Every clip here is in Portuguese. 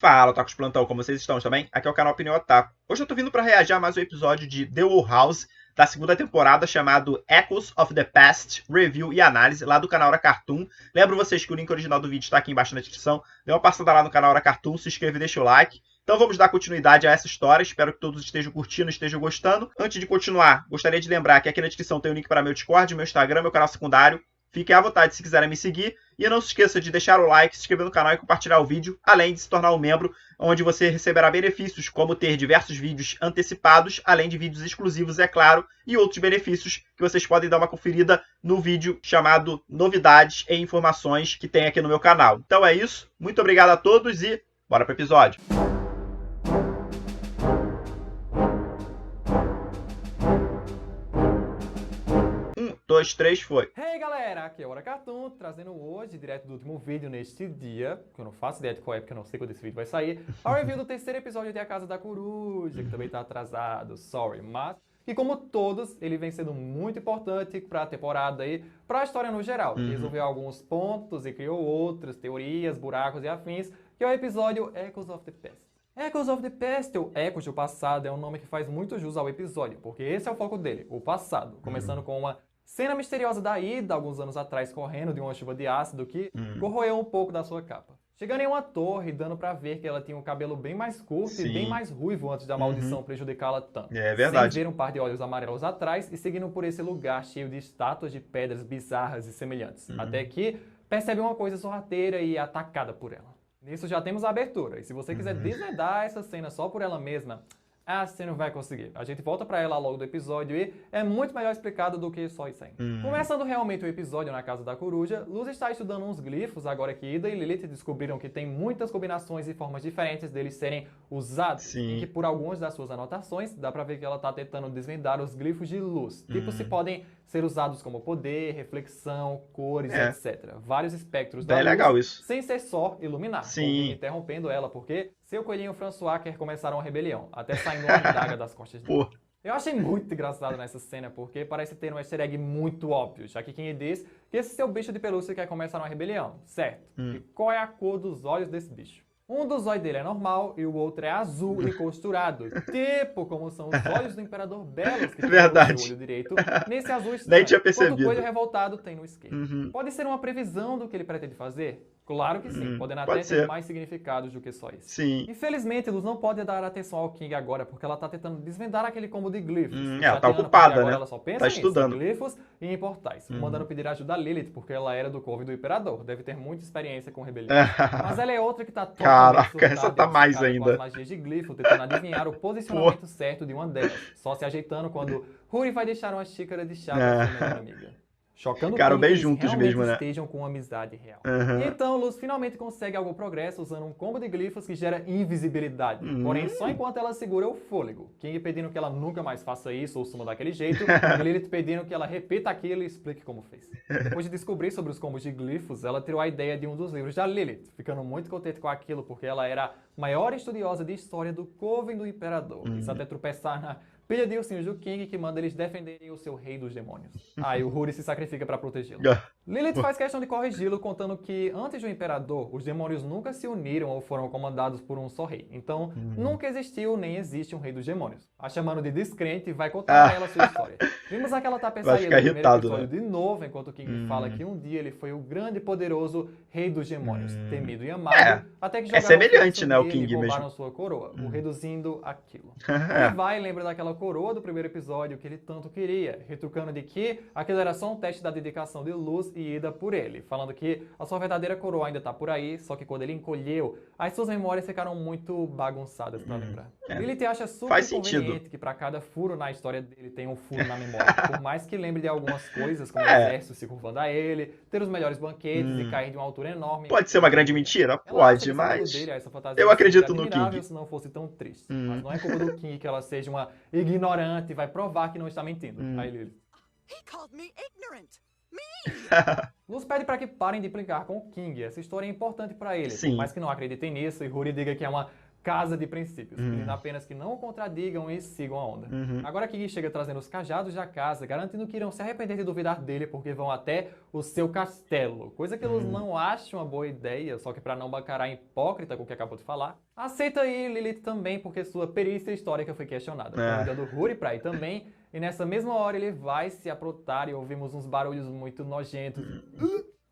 Fala, Tacos Plantão, como vocês estão também? Aqui é o canal Opinião Otaku. Hoje eu tô vindo pra reagir a mais um episódio de The Whole House, da segunda temporada, chamado Echoes of the Past, Review e Análise, lá do canal Hora Cartoon. Lembro vocês que o link original do vídeo está aqui embaixo na descrição. Dê uma passada lá no canal Hora Cartoon, se inscreva e deixa o like. Então vamos dar continuidade a essa história, espero que todos estejam curtindo, estejam gostando. Antes de continuar, gostaria de lembrar que aqui na descrição tem o link para meu Discord, meu Instagram, meu canal secundário. Fiquem à vontade se quiserem me seguir. E não se esqueça de deixar o like, se inscrever no canal e compartilhar o vídeo, além de se tornar um membro, onde você receberá benefícios, como ter diversos vídeos antecipados, além de vídeos exclusivos, é claro, e outros benefícios que vocês podem dar uma conferida no vídeo chamado Novidades e Informações que tem aqui no meu canal. Então é isso, muito obrigado a todos e bora pro episódio! 2, 3, foi. Hey galera, aqui é o Hora Cartoon, trazendo hoje, direto do último vídeo neste dia, que eu não faço ideia de qual é, porque eu não sei quando esse vídeo vai sair, a review do terceiro episódio de A Casa da Coruja, que também tá atrasado, sorry, mas que como todos, ele vem sendo muito importante pra temporada e pra história no geral, que resolveu alguns pontos e criou outros, teorias, buracos e afins, que é o episódio Echoes of the Past. Echoes of the Past, ou Ecos do Passado, é um nome que faz muito jus ao episódio, porque esse é o foco dele, o passado, começando com uma cena misteriosa da Ida, alguns anos atrás, correndo de uma chuva de ácido que corroeu um pouco da sua capa. Chegando em uma torre, dando pra ver que ela tinha um cabelo bem mais curto e bem mais ruivo antes da maldição prejudicá-la tanto. É verdade. Sem ver um par de olhos amarelos atrás e seguindo por esse lugar cheio de estátuas de pedras bizarras e semelhantes. Até que percebe uma coisa sorrateira e é atacada por ela. Nisso já temos a abertura, e se você quiser desvendar essa cena só por ela mesma, você não vai conseguir. A gente volta pra ela logo do episódio e é muito melhor explicado do que só isso aí. Começando realmente o episódio na Casa da Coruja, Luz está estudando uns glifos, agora que Ida e Lilith descobriram que tem muitas combinações e formas diferentes deles serem usados. E que por algumas das suas anotações, dá pra ver que ela tá tentando desvendar os glifos de luz. Tipo, se podem ser usados como poder, reflexão, cores, etc. Vários espectros da luz, legal isso. sem ser só iluminar. Interrompendo ela, porque seu coelhinho François quer começar uma rebelião, até saindo uma adaga das costas dele. Eu achei muito engraçado nessa cena, porque parece ter um easter egg muito óbvio, já que quem diz que esse seu bicho de pelúcia quer começar uma rebelião, certo? E qual é a cor dos olhos desse bicho? Um dos olhos dele é normal e o outro é azul e costurado, tipo como são os olhos do Imperador Belos, que tem no olho direito, nesse azul estranho, nem tinha percebido. enquanto o coelho revoltado tem no esquerdo. Pode ser uma previsão do que ele pretende fazer? Claro que sim, podendo até ter mais significados do que só isso. Infelizmente, Luz não pode dar atenção ao King agora, porque ela tá tentando desvendar aquele combo de glifos. Ela tá ocupada, né? Ela só pensa tá estudando. em glifos e em portais, mandando pedir ajuda a Lilith, porque ela era do Coven do Imperador, deve ter muita experiência com rebelião. Mas ela é outra que tá totalmente essa tá mais ainda. com as magias de glifo, tentando adivinhar o posicionamento certo de uma delas, só se ajeitando quando Huri vai deixar uma xícara de chá pra sua melhor amiga. Chocando Ficaram bem eles juntos mesmo, né? estejam com amizade real. E então, Luz finalmente consegue algum progresso usando um combo de glifos que gera invisibilidade. Porém, só enquanto ela segura o fôlego. King pedindo que ela nunca mais faça isso ou suma daquele jeito. E Lilith pedindo que ela repita aquilo e explique como fez. Depois de descobrir sobre os combos de glifos, ela tirou a ideia de um dos livros da Lilith, ficando muito contente com aquilo porque ela era a maior estudiosa de história do Coven do Imperador. Isso até tropeçar na pilha de ursinhos do King, que manda eles defenderem o seu rei dos demônios. Aí o Huri se sacrifica pra protegê-lo. Lilith faz questão de corrigi-lo, contando que antes do Imperador, os demônios nunca se uniram ou foram comandados por um só rei. Então, nunca existiu nem existe um rei dos demônios. A chamando de descrente, vai contar a ela sua história. Vimos aquela tapeçaria do primeiro episódio de novo, enquanto o King fala que um dia ele foi o grande e poderoso rei dos demônios, temido e amado, até que jogaram semelhante, né, o King e roubaram mesmo. sua coroa, o reduzindo aquilo. Ele vai e lembra daquela coroa do primeiro episódio que ele tanto queria, retrucando de que aquilo era só um teste da dedicação de Luz e Ida por ele, falando que a sua verdadeira coroa ainda tá por aí, só que quando ele encolheu, as suas memórias ficaram muito bagunçadas pra lembrar. Lilith acha super conveniente que pra cada furo na história dele tem um furo na memória, por mais que lembre de algumas coisas, como o exército se curvando a ele, ter os melhores banquetes e cair de uma altura enorme. Pode ser uma grande mentira? Pode, mas eu acredito no King. Se não fosse tão triste. Mas não é culpa do King que ela seja uma ignorante e vai provar que não está mentindo. Aí Lilith. He called me ignorant. Luz pede para que parem de implicar com o King. Essa história é importante para ele. Por mais que não acreditem nisso e Huri diga que é uma casa de princípios, pedindo apenas que não o contradigam e sigam a onda. Agora King chega trazendo os cajados da casa, garantindo que irão se arrepender de duvidar dele porque vão até o seu castelo, coisa que eles não acham uma boa ideia, só que para não bancar a hipócrita com o que acabou de falar. Aceita aí Lilith também porque sua perícia histórica foi questionada, convidando Huri pra ir também, e nessa mesma hora ele vai se aprontar e ouvimos uns barulhos muito nojentos.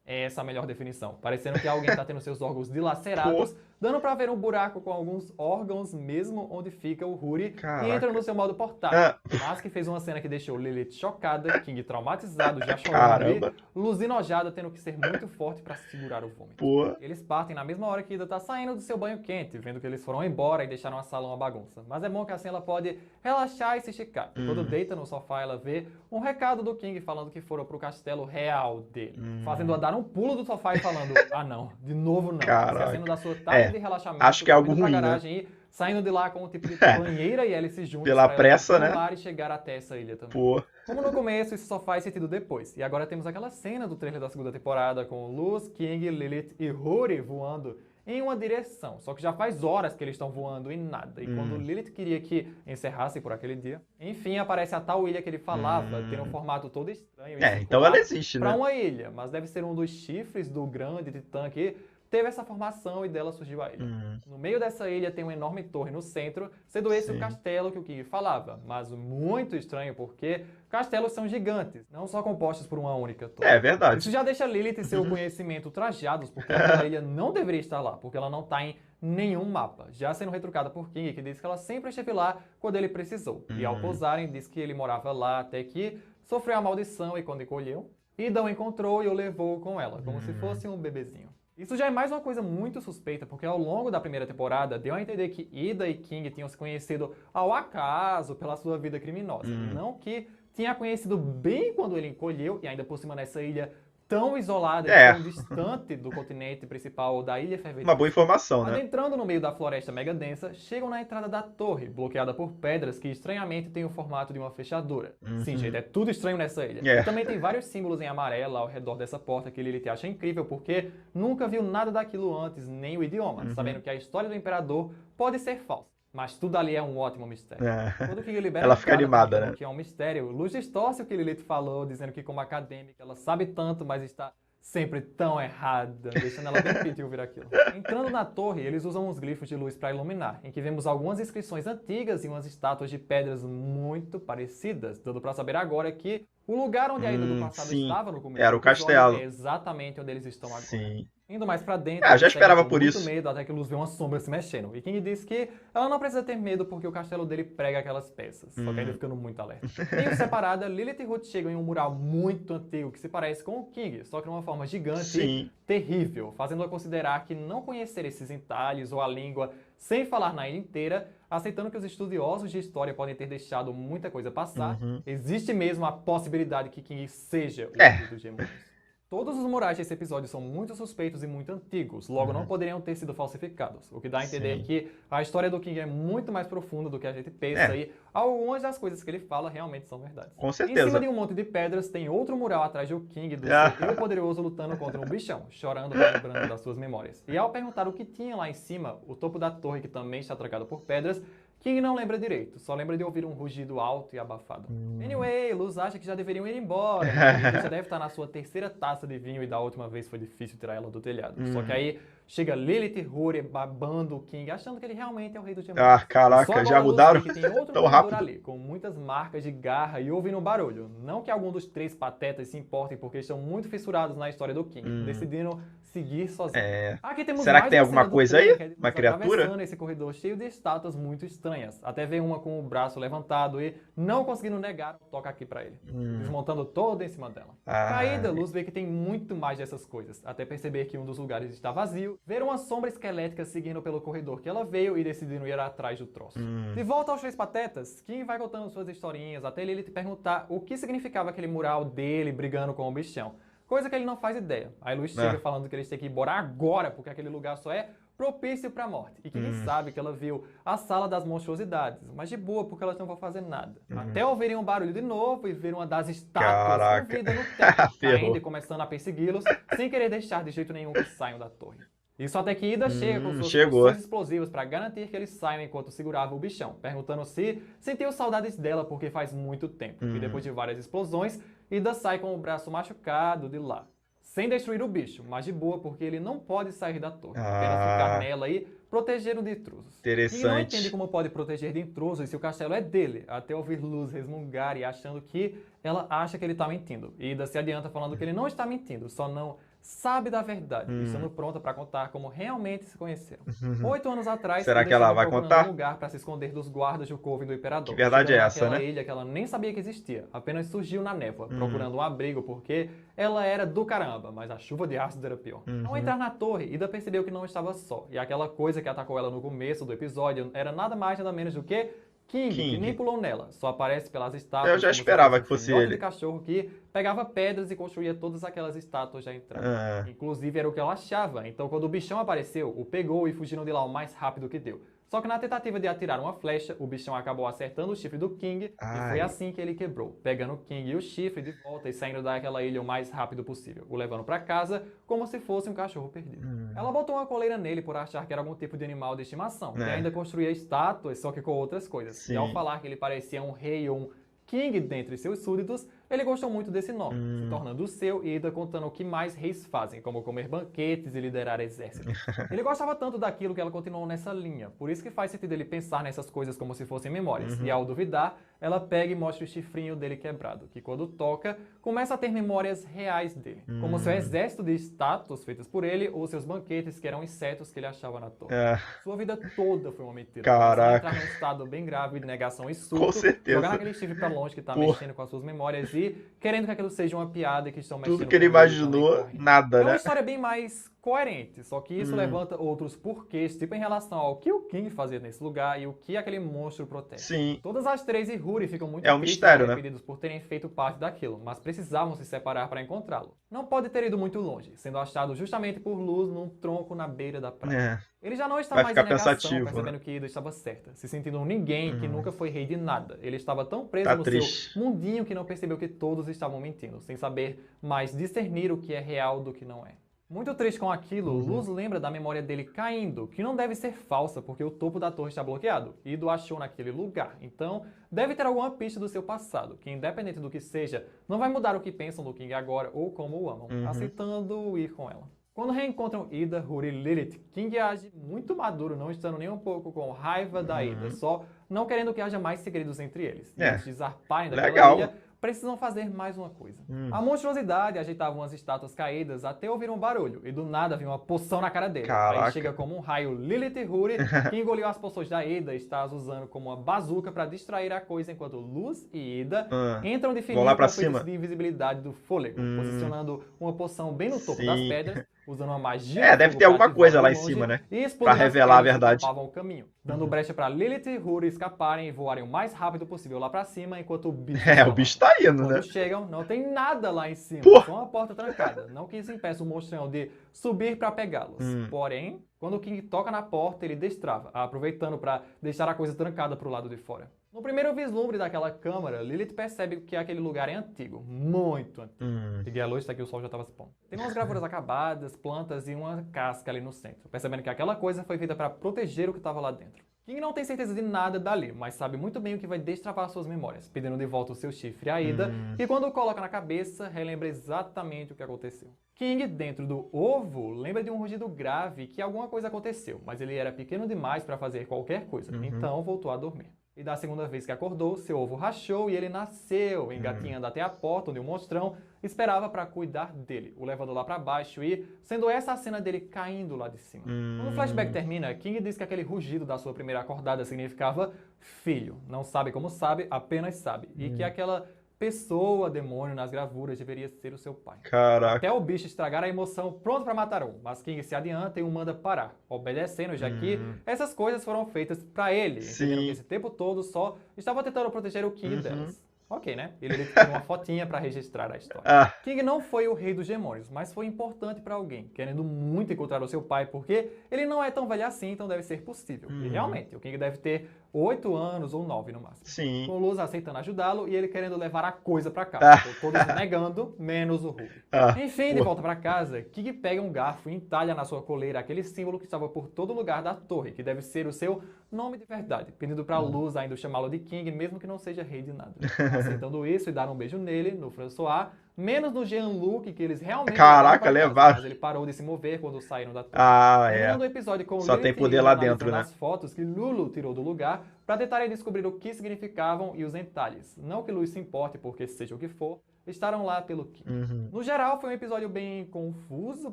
É essa a melhor definição. Parecendo que alguém está tendo seus órgãos dilacerados, dando pra ver um buraco com alguns órgãos mesmo onde fica o Huri e entra no seu modo portátil. Mas que fez uma cena que deixou Lilith chocada, King traumatizado, já chorando, Luz enojada, tendo que ser muito forte pra segurar o vômito. Eles partem na mesma hora que Ida tá saindo do seu banho quente, vendo que eles foram embora e deixaram a sala uma bagunça. Mas é bom que assim ela pode relaxar e se esticar. Quando deita no sofá, ela vê um recado do King falando que foram pro castelo real dele, fazendo-a dar um pulo do sofá e falando, ah não, de novo não. Esquecendo da sua tarde de relaxamento, acho que é algo ruim, garagem, né? E saindo de lá com um tipo de banheira e Alice juntos pela pressa, né? E chegar até essa ilha também. Como no começo, isso só faz sentido depois. E agora temos aquela cena do trailer da segunda temporada com Luz, King, Lilith e Huri voando em uma direção. Só que já faz horas que eles estão voando e nada. E quando Lilith queria que encerrasse por aquele dia, enfim, aparece a tal ilha que ele falava, tendo um formato todo estranho. Então ela existe, né? Pra uma ilha, mas deve ser um dos chifres do grande titã que teve essa formação e dela surgiu a ilha. No meio dessa ilha tem uma enorme torre no centro, sendo esse o castelo que o King falava. Mas muito estranho porque castelos são gigantes, não só compostos por uma única torre. É verdade. Isso já deixa Lilith e seu conhecimento trajados, porque aquela ilha não deveria estar lá, porque ela não está em nenhum mapa. Já sendo retrucada por King, que diz que ela sempre esteve lá quando ele precisou. E ao pousarem, diz que ele morava lá até que sofreu a maldição e quando encolheu, Ida o encontrou e o levou com ela, como se fosse um bebezinho. Isso já é mais uma coisa muito suspeita, porque ao longo da primeira temporada deu a entender que Ida e King tinham se conhecido ao acaso pela sua vida criminosa. Não que tinha conhecido bem quando ele encolheu, e ainda por cima nessa ilha tão isolada e tão distante do continente principal da Ilha Fervente. Uma boa informação, né? Adentrando no meio da floresta mega densa, chegam na entrada da torre, bloqueada por pedras que estranhamente têm o formato de uma fechadura. Sim, gente, é tudo estranho nessa ilha. E também tem vários símbolos em amarelo ao redor dessa porta que Lilith acha incrível porque nunca viu nada daquilo antes, nem o idioma, sabendo que a história do imperador pode ser falsa. Mas tudo ali é um ótimo mistério. Quando King libera ela fica animada, né? Que é um mistério, Luz distorce o que Lilith falou, dizendo que como acadêmica ela sabe tanto, mas está sempre tão errada, deixando ela bem piti ouvir aquilo. Entrando na torre, eles usam uns glifos de luz para iluminar, em que vemos algumas inscrições antigas e umas estátuas de pedras muito parecidas, dando para saber agora que o lugar onde a ilha do passado estava no começo era o castelo. É exatamente onde eles estão agora. Sim. Indo mais pra dentro, já esperava por isso. Muito medo, até que Luz vê uma sombra se mexendo. E King diz que ela não precisa ter medo porque o castelo dele prega aquelas peças. Só que ainda ficando muito alerta. Meio separada, Lilith e Ruth chegam em um mural muito antigo que se parece com o King, só que de uma forma gigante e terrível, fazendo-a considerar que não conhecer esses entalhes ou a língua sem falar na ilha inteira, aceitando que os estudiosos de história podem ter deixado muita coisa passar, existe mesmo a possibilidade que King seja o filho dos Gemúrios. Todos os murais desse episódio são muito suspeitos e muito antigos, logo não poderiam ter sido falsificados. O que dá a entender que a história do King é muito mais profunda do que a gente pensa e algumas das coisas que ele fala realmente são verdades. Com certeza. Em cima de um monte de pedras tem outro mural atrás do King, do seu eu poderoso lutando contra um bichão, chorando e lembrando das suas memórias. E ao perguntar o que tinha lá em cima, o topo da torre que também está trancado por pedras, King não lembra direito, só lembra de ouvir um rugido alto e abafado. Anyway, Luz acha que já deveriam ir embora. Ele já deve estar na sua terceira taça de vinho e da última vez foi difícil tirar ela do telhado. Só que aí chega Lilith e Huri babando o King, achando que ele realmente é o rei dos Gemúrios. Caraca, já mudaram que tem outro tão rápido ali, com muitas marcas de garra e ouvindo um barulho. Não que algum dos três patetas se importem porque estão muito fissurados na história do King, decidindo seguir sozinho. Aqui temos Será que tem alguma coisa aí? King, Uma criatura? Atravessando esse corredor cheio de estátuas muito estranhas. Até ver uma com o braço levantado e, não conseguindo negar, toca aqui pra ele. Desmontando toda em cima dela. Caída, Luz vê que tem muito mais dessas coisas. Até perceber que um dos lugares está vazio. Ver uma sombra esquelética seguindo pelo corredor que ela veio e decidindo ir atrás do troço. De volta aos três patetas, King vai contando suas historinhas até ele te perguntar o que significava aquele mural dele brigando com o bichão. Coisa que ele não faz ideia. Aí Luz chega falando que eles têm que ir embora agora, porque aquele lugar só é propício pra morte. E King sabe que ela viu a sala das monstruosidades, mas de boa, porque elas não vão fazer nada. Até ouvirem um barulho de novo e ver uma das estátuas com vida no teto, caindo e começando a persegui-los, sem querer deixar de jeito nenhum que saiam da torre. Isso até que Ida chega com suas chegou. poções explosivas para garantir que eles saiam enquanto segurava o bichão, perguntando se sentiu saudades dela porque faz muito tempo. E depois de várias explosões, Ida sai com o braço machucado de lá. Sem destruir o bicho, mas de boa porque ele não pode sair da torre, apenas ficar nela e proteger de intrusos. Interessante. E não entende como pode proteger de intrusos se o castelo é dele, até ouvir Luz resmungar e achando que ela acha que ele está mentindo. E Ida se adianta falando que ele não está mentindo, só não sabe da verdade, estando pronta para contar como realmente se conheceram. 8 anos atrás, Será Ida que ela estava vai procurando contar? um lugar para se esconder dos guardas do Coven do Imperador. Que verdade é chegando essa, naquela né? ilha que ela nem sabia que existia, apenas surgiu na névoa, procurando um abrigo porque ela era do caramba, mas a chuva de ácido era pior. Ao entrar na torre, Ida percebeu que não estava só, e aquela coisa que atacou ela no começo do episódio era nada mais nada menos do que King, que nem pulou nela, só aparece pelas estátuas. Eu já como se esperava fosse que fosse um filhote ele. de cachorro que pegava pedras e construía todas aquelas estátuas da entrada. Inclusive era o que ela achava, então quando o bichão apareceu, o pegou e fugiram de lá o mais rápido que deu. Só que na tentativa de atirar uma flecha, o bichão acabou acertando o chifre do King e foi assim que ele quebrou, pegando o King e o chifre de volta e saindo daquela ilha o mais rápido possível, o levando para casa como se fosse um cachorro perdido. Ela botou uma coleira nele por achar que era algum tipo de animal de estimação e ainda construía estátuas, só que com outras coisas. Sim. E ao falar que ele parecia um rei ou um King dentre seus súditos, ele gostou muito desse nome, se tornando o seu e Ida contando o que mais reis fazem, como comer banquetes e liderar exércitos. Ele gostava tanto daquilo que ela continuou nessa linha, por isso que faz sentido ele pensar nessas coisas como se fossem memórias. E ao duvidar, ela pega e mostra o chifrinho dele quebrado, que quando toca, começa a ter memórias reais dele, como seu exército de estátuas feitas por ele ou seus banquetes que eram insetos que ele achava na torre. Sua vida toda foi uma mentira. Caraca. Entrar num estado bem grave de negação e surto, Com certeza. jogar naquele chifre pra longe que tá mexendo com as suas memórias e querendo que aquilo seja uma piada e que estão mexendo Tudo que ele com ele, imaginou, também correndo. nada, É uma né? história bem mais coerente, só que isso levanta outros porquês, tipo em relação ao que o King fazia nesse lugar e o que aquele monstro protege. Sim. Todas as três e Huri ficam muito É um tristes mistério, e né? arrependidos por terem feito parte daquilo, mas precisavam se separar para encontrá-lo. Não pode ter ido muito longe, sendo achado justamente por Luz num tronco na beira da praia. Ele já não está Vai mais ficar em negação, pensativo, percebendo né? que Ida estava certa, se sentindo um ninguém que nunca foi rei de nada. Ele estava tão preso Tá no triste. seu mundinho que não percebeu que todos estavam mentindo, sem saber mais discernir o que é real do que não é. Muito triste com aquilo, Luz lembra da memória dele caindo, que não deve ser falsa, porque o topo da torre está bloqueado. Ido achou naquele lugar, então deve ter alguma pista do seu passado, que independente do que seja, não vai mudar o que pensam do King agora ou como o amam, aceitando ir com ela. Quando reencontram Ida, Huri e Lilith, King age muito maduro, não estando nem um pouco com raiva da Ida, só não querendo que haja mais segredos entre eles. E antes de zarparem daquela Legal. ilha, precisam fazer mais uma coisa. A monstruosidade ajeitava umas estátuas caídas até ouvir um barulho, e do nada vinha uma poção na cara dele. Caraca. Aí chega como um raio Lilith e Huri, que engoliu as poções da Ida e está as usando como uma bazuca para distrair a coisa, enquanto Luz e Ida entram de fininho Vão lá pra com feitiço cima. de invisibilidade do fôlego, posicionando uma poção bem no topo das Sim. pedras, usando uma magia É, de deve fogo ter pra alguma ativar coisa de lá em longe cima, né? e explodir Pra as revelar a pedras que verdade. tapavam o caminho, dando brecha para Lilith e Huri escaparem e voarem o mais rápido possível lá pra cima, enquanto o bicho É, estava o bicho tá indo, Quando né? chegam, não tem nada lá em cima, Pô. só uma porta trancada. Não que isso impeça o monstrão de subir para pegá-los. Porém, quando o King toca na porta, ele destrava, aproveitando para deixar a coisa trancada pro lado de fora. No primeiro vislumbre daquela câmara, Lilith percebe que aquele lugar é antigo, muito antigo. Liguei a luz, tá aqui, o sol já estava se pondo. Tem umas gravuras acabadas, plantas e uma casca ali no centro, percebendo que aquela coisa foi feita para proteger o que estava lá dentro. King não tem certeza de nada dali, mas sabe muito bem o que vai destravar suas memórias, pedindo de volta o seu chifre à Ida, e quando o coloca na cabeça, relembra exatamente o que aconteceu. King, dentro do ovo, lembra de um rugido grave que alguma coisa aconteceu, mas ele era pequeno demais para fazer qualquer coisa, então voltou a dormir. E da segunda vez que acordou, seu ovo rachou e ele nasceu, engatinhando até a porta onde o monstrão esperava para cuidar dele, o levando lá para baixo e sendo essa a cena dele caindo lá de cima. Quando o flashback termina, King diz que aquele rugido da sua primeira acordada significava filho. Não sabe como sabe, apenas sabe. E que aquela pessoa, demônio nas gravuras, deveria ser o seu pai. Caraca. Até o bicho estragar a emoção, pronto para matar um. Mas King se adianta e o manda parar, obedecendo, já que essas coisas foram feitas para ele, entendendo que esse tempo todo só estava tentando proteger o King delas. Ok, né? Ele tirou uma fotinha para registrar a história. King não foi o rei dos demônios, mas foi importante para alguém, querendo muito encontrar o seu pai, porque ele não é tão velho assim, então deve ser possível. E realmente, o King deve ter 8 anos ou 9 no máximo. Sim. Com o Luz aceitando ajudá-lo e ele querendo levar a coisa para casa. Todos negando, menos o Ruby. Enfim, de volta para casa, King pega um garfo e entalha na sua coleira aquele símbolo que estava por todo lugar da torre, que deve ser o seu nome de verdade, pedindo para Luz ainda chamá-lo de King, mesmo que não seja rei de nada. Aceitando isso e dar um beijo nele, no François, menos no Jean-Luc, que eles realmente levaram. Mas ele parou de se mover quando saíram da torre. Terminando o episódio com Só Lilith tem poder lá dentro, né? as fotos que Lulu tirou do lugar para tentarem descobrir o que significavam e os entalhes. Não que Luz se importe, porque seja o que for, estaram lá pelo King. No geral, foi um episódio bem confuso,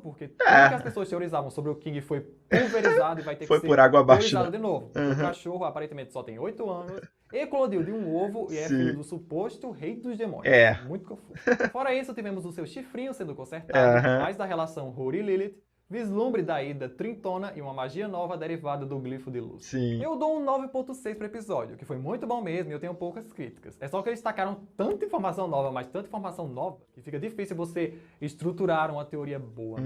porque tudo que as pessoas teorizavam sobre o King foi pulverizado e vai ter que ser por água abaixo, pulverizado de novo. O cachorro aparentemente só tem 8 anos, eclodiu de um ovo e é filho do suposto rei dos demônios. Muito confuso. Fora isso, tivemos o seu chifrinho sendo consertado, mais da relação Rory e Lilith, vislumbre da ida trintona e uma magia nova derivada do glifo de luz. Eu dou um 9.6 para o episódio, que foi muito bom mesmo e eu tenho poucas críticas. É só que eles tacaram tanta informação nova, mas tanta informação nova, que fica difícil você estruturar uma teoria boa.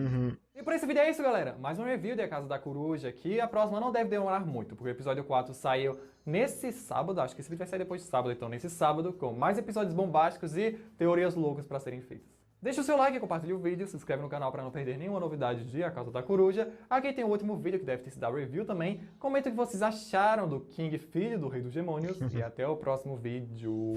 E por esse vídeo é isso, galera. Mais um review de A Casa da Coruja, que a próxima não deve demorar muito, porque o episódio 4 saiu nesse sábado, acho que esse vídeo vai sair depois de sábado, então nesse sábado, com mais episódios bombásticos e teorias loucas para serem feitas. Deixa o seu like, compartilha o vídeo, se inscreve no canal para não perder nenhuma novidade de A Casa da Coruja. Aqui tem o último vídeo que deve ter sido a review também. Comenta o que vocês acharam do King, filho do Rei dos Demônios. E até o próximo vídeo.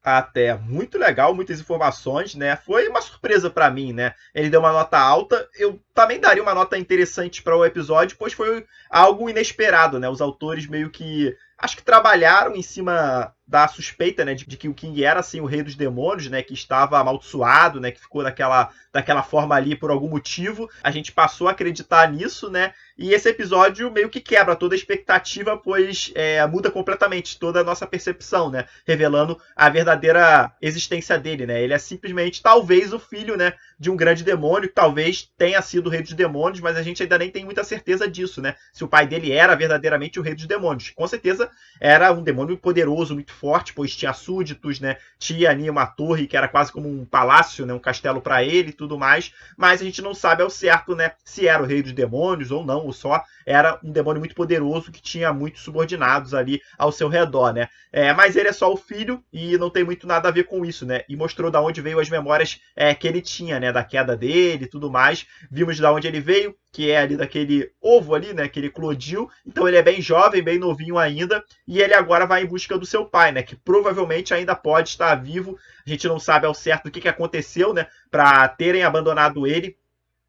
Até, muito legal, muitas informações, né? Foi uma surpresa pra mim, né? Ele deu uma nota alta, eu também daria uma nota interessante para o episódio, pois foi algo inesperado, né? Os autores meio que, acho que trabalharam em cima da suspeita, né, de que o King era, assim, o rei dos demônios, né, que estava amaldiçoado, né, que ficou daquela forma ali por algum motivo. A gente passou a acreditar nisso, né, e esse episódio meio que quebra toda a expectativa, pois muda completamente toda a nossa percepção, né, revelando a verdadeira existência dele, né. Ele é simplesmente, talvez, o filho, né, de um grande demônio, que talvez tenha sido o rei dos demônios, mas a gente ainda nem tem muita certeza disso, né, se o pai dele era verdadeiramente o rei dos demônios. Com certeza era um demônio poderoso, muito forte, pois tinha súditos, né? Tinha ali uma torre que era quase como um palácio, né? Um castelo para ele e tudo mais, mas a gente não sabe ao certo, né? Se era o rei dos demônios ou não, ou só era um demônio muito poderoso que tinha muitos subordinados ali ao seu redor, né? Mas ele é só o filho e não tem muito nada a ver com isso, né? E mostrou da onde veio as memórias que ele tinha, né? Da queda dele e tudo mais. Vimos da onde ele veio, que é ali daquele ovo ali, né, que ele eclodiu. Então ele é bem jovem, bem novinho ainda, e ele agora vai em busca do seu pai, né, que provavelmente ainda pode estar vivo. A gente não sabe ao certo o que aconteceu, né, para terem abandonado ele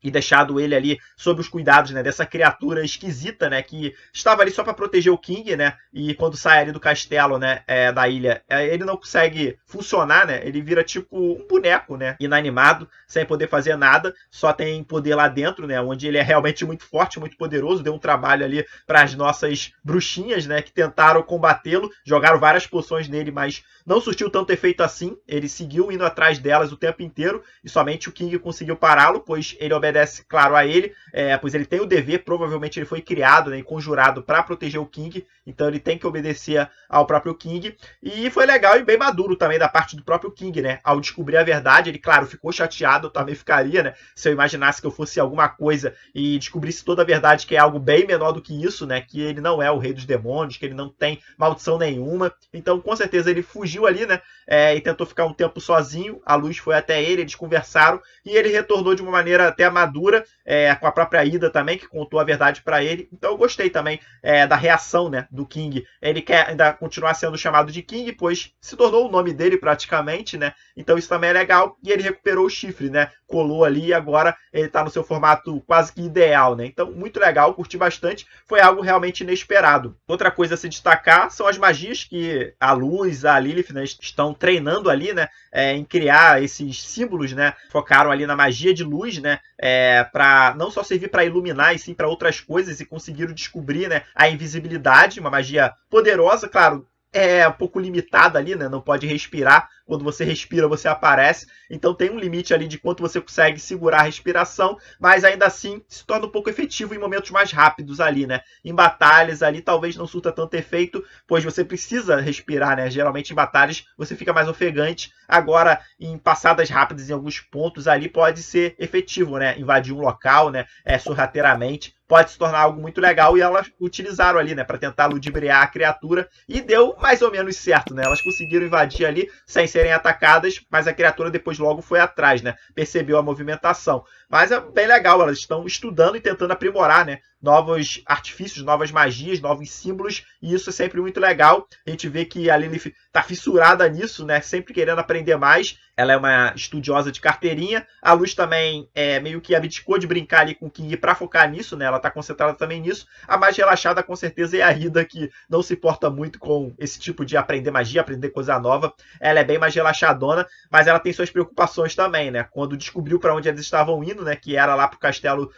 e deixado ele ali sob os cuidados, né, dessa criatura esquisita, né, que estava ali só para proteger o King, né, e quando sai ali do castelo, né, da ilha, ele não consegue funcionar, né, ele vira tipo um boneco, né, inanimado, sem poder fazer nada, só tem poder lá dentro, né, onde ele é realmente muito forte, muito poderoso, deu um trabalho ali para as nossas bruxinhas, né, que tentaram combatê-lo, jogaram várias poções nele, mas não surtiu tanto efeito assim, ele seguiu indo atrás delas o tempo inteiro, e somente o King conseguiu pará-lo, pois ele obedece, claro, a ele, pois ele tem o dever, provavelmente ele foi criado, né, e conjurado para proteger o King, então ele tem que obedecer ao próprio King, e foi legal e bem maduro também da parte do próprio King, né, ao descobrir a verdade. Ele, claro, ficou chateado, eu também ficaria, né, se eu imaginasse que eu fosse alguma coisa e descobrisse toda a verdade, que é algo bem menor do que isso, né, que ele não é o rei dos demônios, que ele não tem maldição nenhuma. Então, com certeza, ele fugiu ali, né, e tentou ficar um tempo sozinho. A Luz foi até ele, eles conversaram, e ele retornou de uma maneira até madura, com a própria Ida também, que contou a verdade para ele. Então eu gostei também da reação, né, do King. Ele quer ainda continuar sendo chamado de King, pois se tornou o nome dele praticamente, né, então isso também é legal. E ele recuperou o chifre, né, colou ali e agora ele tá no seu formato quase que ideal, né, então muito legal, curti bastante, foi algo realmente inesperado. Outra coisa a se destacar são as magias que a Luz, a Lilith, né, estão treinando ali, né, em criar esses símbolos, né, focaram ali na magia de luz, né, para não só servir para iluminar, e sim para outras coisas, e conseguiram descobrir, né, a invisibilidade, uma magia poderosa, claro, um pouco limitada ali, né? Não pode respirar quando você respira, você aparece. Então tem um limite ali de quanto você consegue segurar a respiração, mas ainda assim se torna um pouco efetivo em momentos mais rápidos ali, né? Em batalhas ali talvez não surta tanto efeito, pois você precisa respirar, né? Geralmente em batalhas você fica mais ofegante. Agora, em passadas rápidas em alguns pontos ali, pode ser efetivo, né? Invadir um local, né? Sorrateiramente. Pode se tornar algo muito legal, e elas utilizaram ali, né, para tentar ludibriar a criatura, e deu mais ou menos certo, né? Elas conseguiram invadir ali sem serem atacadas, mas a criatura depois logo foi atrás, né? Percebeu a movimentação. Mas é bem legal, elas estão estudando e tentando aprimorar, né? Novos artifícios, novas magias, novos símbolos, e isso é sempre muito legal. A gente vê que a Lilith está fissurada nisso, né? Sempre querendo aprender mais. Ela é uma estudiosa de carteirinha. A Luz também meio que abdicou de brincar ali com o King para focar nisso, né? Ela está concentrada também nisso. A mais relaxada, com certeza, é a Ida, que não se importa muito com esse tipo de aprender magia, aprender coisa nova. Ela é bem mais relaxadona, mas ela tem suas preocupações também, né? Quando descobriu para onde eles estavam indo, né? Que era lá pro castelo,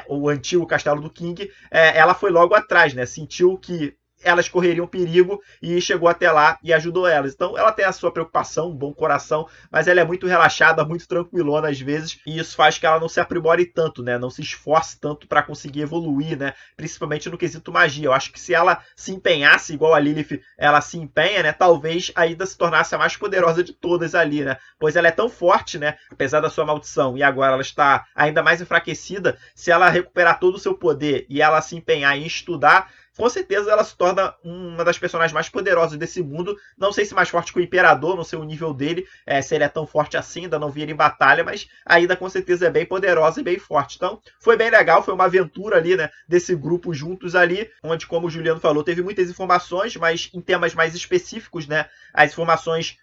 o antigo castelo do King, ela foi logo atrás, né? Sentiu que elas correriam perigo e chegou até lá e ajudou elas. Então ela tem a sua preocupação, um bom coração, mas ela é muito relaxada, muito tranquilona às vezes, e isso faz que ela não se aprimore tanto, né? Não se esforce tanto para conseguir evoluir, né? Principalmente no quesito magia. Eu acho que se ela se empenhasse igual a Lilith, ela se empenha, né? Talvez a Ida se tornasse a mais poderosa de todas ali, né? Pois ela é tão forte, né? Apesar da sua maldição, e agora ela está ainda mais enfraquecida. Se ela recuperar todo o seu poder e ela se empenhar em estudar, com certeza ela se torna uma das personagens mais poderosas desse mundo. Não sei se mais forte que o Imperador, não sei o nível dele, se ele é tão forte assim, ainda não vi ele em batalha, mas a Ida com certeza é bem poderosa e bem forte. Então foi bem legal, foi uma aventura ali, né, desse grupo juntos ali, onde, como o Juliano falou, teve muitas informações, mas em temas mais específicos, né, as informações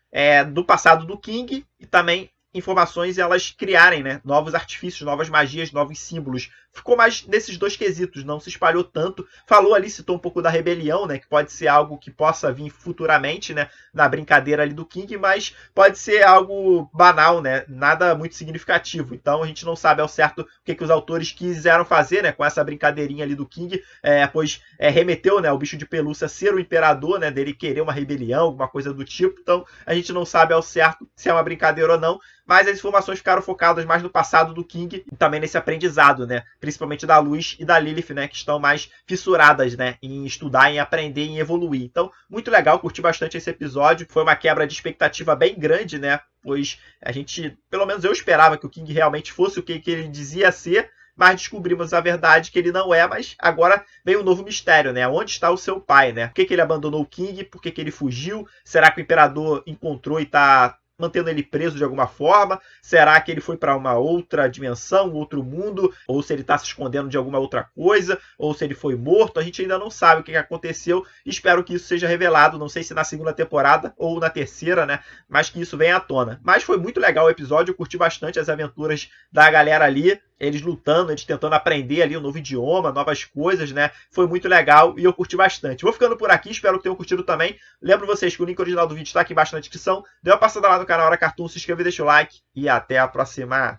do passado do King, e também informações elas criarem, né, novos artifícios, novas magias, novos símbolos. Ficou mais nesses dois quesitos, não se espalhou tanto. Falou ali, citou um pouco da rebelião, né, que pode ser algo que possa vir futuramente, né, na brincadeira ali do King, mas pode ser algo banal, né, nada muito significativo. Então a gente não sabe ao certo o que os autores quiseram fazer, né, com essa brincadeirinha ali do King, pois remeteu, né, o bicho de pelúcia ser o imperador, né, dele querer uma rebelião, alguma coisa do tipo. Então a gente não sabe ao certo se é uma brincadeira ou não, mas as informações ficaram focadas mais no passado do King e também nesse aprendizado, né? Principalmente da Luz e da Lilith, né? Que estão mais fissuradas, né? Em estudar, em aprender, em evoluir. Então, muito legal, curti bastante esse episódio. Foi uma quebra de expectativa bem grande, né? Pois a gente, pelo menos eu esperava que o King realmente fosse o que ele dizia ser, mas descobrimos a verdade que ele não é. Mas agora vem um novo mistério, né? Onde está o seu pai, né? Por que ele abandonou o King? Por que ele fugiu? Será que o Imperador encontrou e está mantendo ele preso de alguma forma? Será que ele foi para uma outra dimensão, outro mundo? Ou se ele está se escondendo de alguma outra coisa? Ou se ele foi morto? A gente ainda não sabe o que aconteceu. Espero que isso seja revelado. Não sei se na segunda temporada ou na terceira, né? Mas que isso venha à tona. Mas foi muito legal o episódio. Eu curti bastante as aventuras da galera ali. Eles lutando, eles tentando aprender ali um novo idioma, novas coisas, né? Foi muito legal e eu curti bastante. Vou ficando por aqui, espero que tenham curtido também. Lembro vocês que o link original do vídeo está aqui embaixo na descrição. Dê uma passada lá no canal Hora Cartoon, se inscreva e deixa o like. E até a próxima!